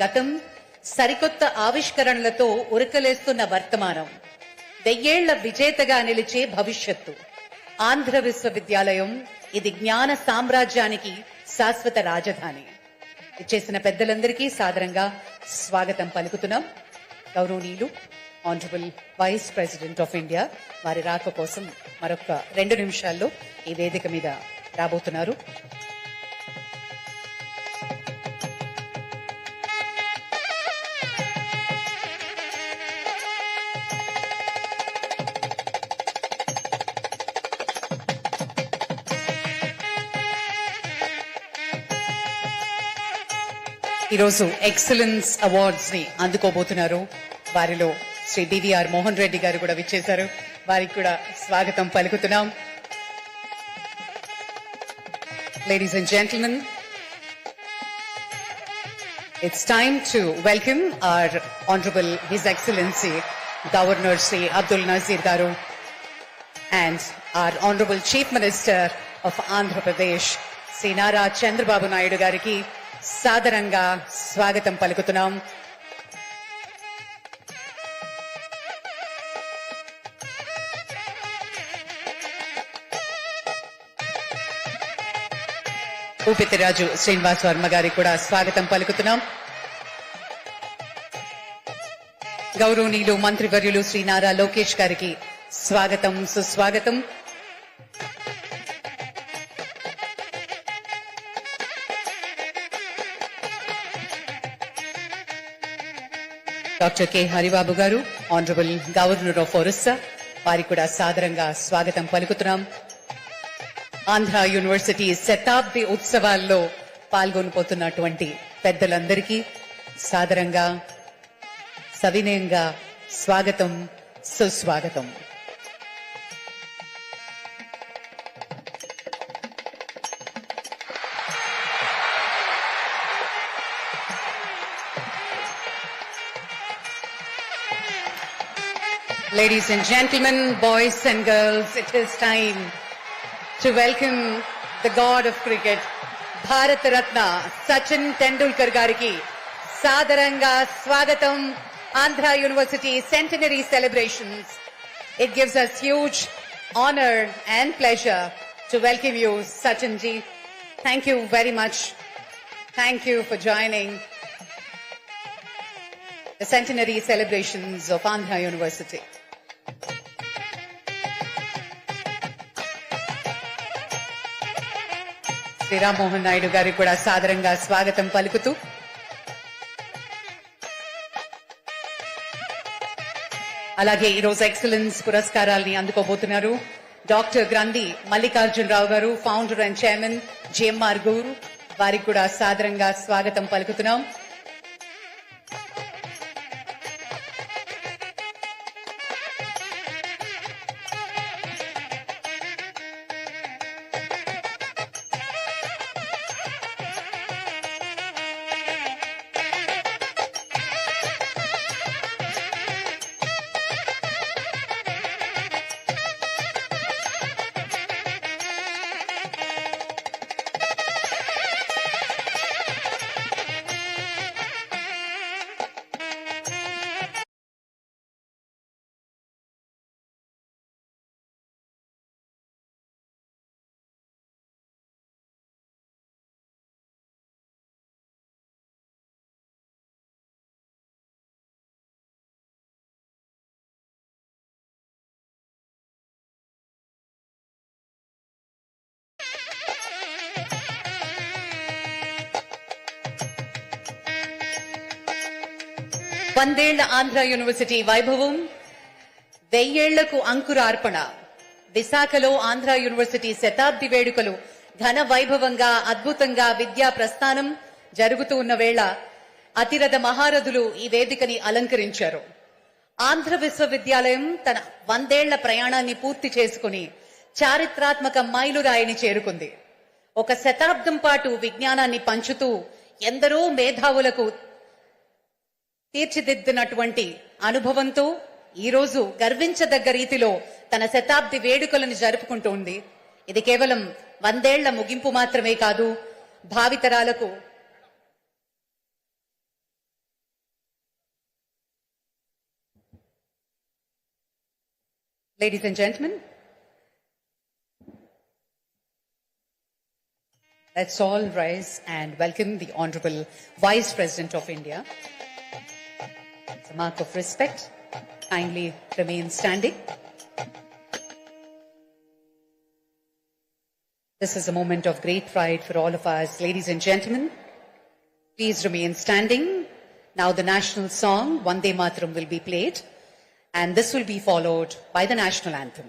గతం సరికొత్త ఆవిష్కరణలతో ఉరకలేస్తున్న వర్తమానం, 1000 ఏళ్ల విజేతగా నిలిచే భవిష్యత్తు. ఆంధ్ర విశ్వవిద్యాలయం ఇది జ్ఞాన సామ్రాజ్యానికి శాశ్వత రాజధాని. ఇచ్చేసిన పెద్దలందరికీ సాదరంగా స్వాగతం పలుకుతున్నాం. గౌరవనీయులు honourable vice president of India వారి రాక కోసం మరొక 2 నిమిషాల్లో ఈ వేదిక మీద రాబోతున్నారు. ఈరోజు ఎక్సలెన్స్ అవార్డ్స్ ని అందుకోబోతున్నారు. వారిలో శ్రీ డివిఆర్ మోహన్ రెడ్డి గారు కూడా విచ్చేశారు. వారికి కూడా స్వాగతం పలుకుతున్నాం. Ladies and gentlemen, it's time to welcome our Honorable His Excellency Governor Sri Abdul Nazir Garu and our Honorable Chief Minister of Andhra Pradesh Sri Nara Chandrababu Naidu Gariki సాదరంగా స్వాగతం పలుకుతున్నాం. భూపతిరాజు శ్రీనివాస్ వర్మ గారికి కూడా స్వాగతం పలుకుతున్నాం. గౌరవనీయులు మంత్రివర్యులు శ్రీ నారా లోకేష్ గారికి స్వాగతం, సుస్వాగతం. డాక్టర్ కె హరిబాబు గారు ఆనరబుల్ గవర్నర్ ఆఫ్ ఒరిస్సా వారికి కూడా సాదరంగా స్వాగతం పలుకుతున్నాం. ఆంధ్ర యూనివర్సిటీ శతాబ్ది ఉత్సవాల్లో పాల్గొనబోతున్నటువంటి పెద్దలందరికీ సాదరంగా సవినయంగా స్వాగతం, సుస్వాగతం. Ladies and gentlemen, boys and girls, it is time to welcome the god of cricket, Bharat Ratna Sachin Tendulkar gariki sadaranga swagatam. Andhra University centenary celebrations. It gives us huge honor and pleasure to welcome you, Sachin ji. Thank you very much. Thank you for joining the centenary celebrations of Andhra University. Shri Rammohan Naidu గారికి కూడా సాదరంగా స్వాగతం పలుకుతూ అలాగే ఈరోజు excellence పురస్కారాల్ని అందుకోబోతున్నారు doctor గ్రంథి మల్లికార్జునరావు గారు, founder and chairman GMR గురు. వారికి కూడా సాదరంగా స్వాగతం పలుకుతున్నాం. వందేళ్ల ఆంధ్ర యూనివర్సిటీ వైభవం, 1000 ఏళ్లకు అంకురార్పణ. విశాఖలో ఆంధ్ర యూనివర్సిటీ శతాబ్ది వేడుకలు ఘన వైభవంగా అద్భుతంగా విద్యా ప్రస్థానం జరుగుతూ ఉన్న వేళ అతిరథ మహారథులు ఈ వేదికని అలంకరించారు. ఆంధ్ర విశ్వవిద్యాలయం తన 100 ఏళ్ల ప్రయాణాన్ని పూర్తి చేసుకుని చారిత్రాత్మక మైలురాయిని చేరుకుంది. ఒక శతాబ్దం పాటు విజ్ఞానాన్ని పంచుతూ ఎందరో మేధావులకు తీర్చిదిద్దినటువంటి అనుభవంతో ఈ రోజు గర్వించదగ్గ రీతిలో తన శతాబ్ది వేడుకలను జరుపుకుంటోంది. ఇది కేవలం 100 ఏళ్ల ముగింపు మాత్రమే కాదు, భావితరాలకు Ladies and gentlemen, let's all rise and welcome the Honorable Vice President of India. It's a mark of respect. Kindly remain standing. This is a moment of great pride for all of us. Ladies and gentlemen, please remain standing. Now the national song, Vande Mataram, will be played, and this will be followed by the national anthem.